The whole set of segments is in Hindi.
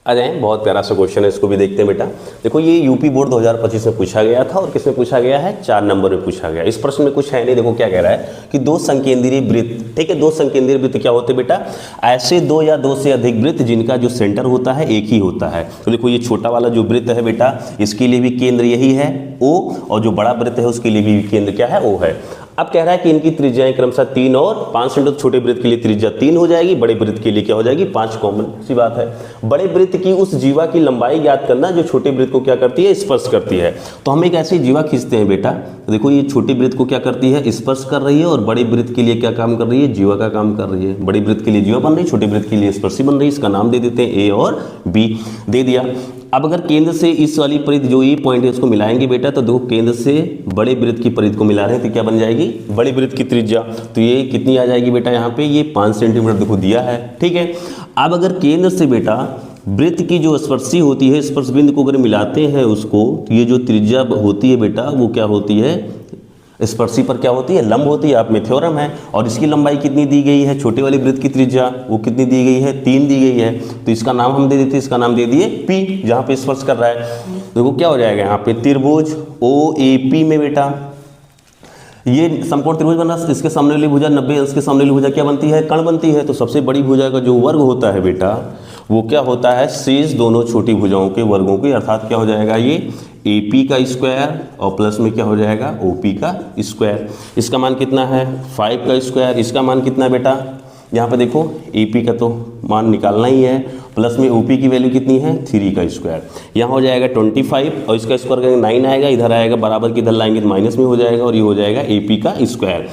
आ जाए, बहुत प्यारा सा क्वेश्चन है, इसको भी देखते हैं बेटा। देखो ये यूपी बोर्ड 2025 में पूछा गया था और किसमें पूछा गया है, 4 नंबर में पूछा गया। इस प्रश्न में कुछ है नहीं। देखो क्या कह रहा है कि दो संकेंद्रीय वृत्त, ठीक है, दो संकेंद्रीय वृत्त क्या होते हैं बेटा, ऐसे दो या दो से अधिक वृत्त जिनका जो सेंटर होता है एक ही होता है। तो देखो ये छोटा वाला जो वृत्त है बेटा, इसके लिए भी केंद्र यही है O, और जो बड़ा वृत्त है उसके लिए भी केंद्र क्या है, O है। अब कह रहा है कि इनकी त्रिज्याएं क्रमशः 3 और 5 सेंटीमीटर। छोटे वृत्त के लिए त्रिज्या 3 हो जाएगी, बड़े वृत्त के लिए क्या हो जाएगी, 5। कॉमन सी बात है। बड़े वृत्त की उस जीवा की लंबाई ज्ञात करना जो छोटे वृत्त को क्या करती है, स्पर्श करती है। तो हम एक ऐसी जीवा खींचते हैं बेटा, तो देखो ये छोटे वृत्त को क्या करती है, स्पर्श कर रही है, और बड़े वृत्त के लिए क्या काम कर रही है, जीवा का काम कर रही है। बड़े वृत्त के लिए जीवा बन रही है, छोटे वृत्त के लिए स्पर्शी बन रही है। इसका नाम दे देते हैं A और B, दे दिया। अब अगर केंद्र से इस वाली परिधि जो ये पॉइंट है इसको मिलाएंगे बेटा, तो देखो केंद्र से बड़े वृत्त की परिधि को मिला रहे हैं तो क्या बन जाएगी, बड़े वृत्त की त्रिज्या। तो ये कितनी आ जाएगी बेटा, यहाँ पे ये 5 सेंटीमीटर देखो दिया है, ठीक है। अब अगर केंद्र से बेटा वृत्त की जो स्पर्शी होती है, स्पर्श बिंदु को अगर मिलाते हैं उसको, तो ये जो त्रिज्या होती है बेटा वो क्या होती है, स्पर्शी पर क्या होती है, लंब होती है। आप में थ्योरम है। और इसकी लंबाई कितनी दी गई है, छोटे वाले वृत्त की त्रिज्या वो कितनी दी गई है, 3 दी गई है। तो इसका नाम हम दे देते हैं, इसका नाम दे दिए P, जहाँ पे स्पर्श कर रहा है। देखो क्या हो जाएगा यहाँ पे, त्रिभुज OAP में बेटा ये समकोण त्रिभुज बना, इसके सामने वाली भुजा 90 अंश के सामने वाली भुजा क्या बनती है, कर्ण बनती है। तो सबसे बड़ी भुजा का जो वर्ग होता है बेटा वो क्या होता है, शेष दोनों छोटी भुजाओं के वर्गों के, अर्थात क्या हो जाएगा ये AP का स्क्वायर और प्लस में क्या हो जाएगा OP का स्क्वायर। इसका मान कितना है 5 का स्क्वायर। इसका मान कितना है बेटा, यहाँ पे देखो AP का तो मान निकालना ही है, प्लस में OP की वैल्यू कितनी है 3 का स्क्वायर। यहाँ हो जाएगा 25 और इसका स्क्वायर करेंगे 9 आएगा, इधर आएगा बराबर की इधर लाएंगे तो माइनस में हो जाएगा, और ये हो जाएगा AP का स्क्वायर।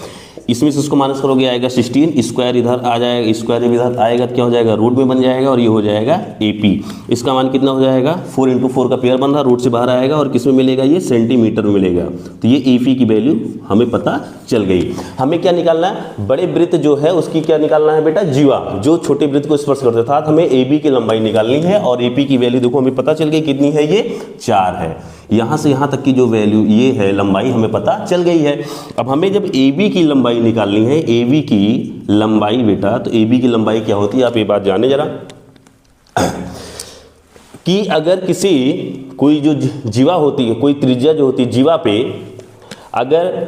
इसमें से उसको माइनस करोगे आएगा 16, स्क्वायर इधर आ जाएगा, स्क्वायर जब इधर आएगा तो क्या हो जाएगा, रूट में बन जाएगा, और ये हो जाएगा AP। इसका मान कितना हो जाएगा, 4 × 4 का पेयर बन रहा, रूट से बाहर आएगा, और किस में मिलेगा, ये सेंटीमीटर में मिलेगा। तो ये AP की वैल्यू हमें पता चल गई। हमें क्या निकालना है, बड़े वृत्त जो है उसकी क्या निकालना है बेटा, जीवा, जो छोटे वृत्त को स्पर्श करते था। हमें AB की लंबाई निकालनी है, और AP की वैल्यू देखो हमें पता चल गई कितनी है, ये 4 है। यहाँ से यहाँ तक की जो वैल्यू ये है लंबाई हमें पता चल गई है। अब हमें जब AB की लंबाई निकालनी है, AB की लंबाई बेटा, तो AB की लंबाई क्या होती है, आप ये बात जाने जरा कि अगर किसी कोई जो जीवा होती है, कोई त्रिज्या जो होती है जीवा पे, अगर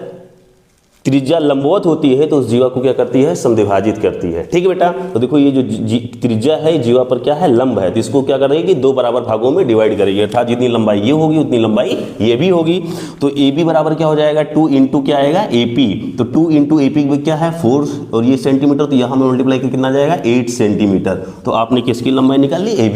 त्रिज्या लंबवत होती है तो उस जीवा को क्या करती है, समद्विभाजित करती है, ठीक है बेटा। तो देखो ये जो त्रिज्या है जीवा पर क्या है, लंब है, तो इसको क्या करेगी, 2 बराबर भागों में डिवाइड करेगी, अर्थात जितनी लंबाई ये होगी उतनी लंबाई ये भी होगी। तो AB बराबर क्या हो जाएगा, 2 × क्या आएगा AP। तो 2 × AP क्या है 4, और ये सेंटीमीटर, तो यहाँ में मल्टीप्लाई कितना जाएगा 8 सेंटीमीटर। तो आपने किसकी लंबाई निकाल ली, AB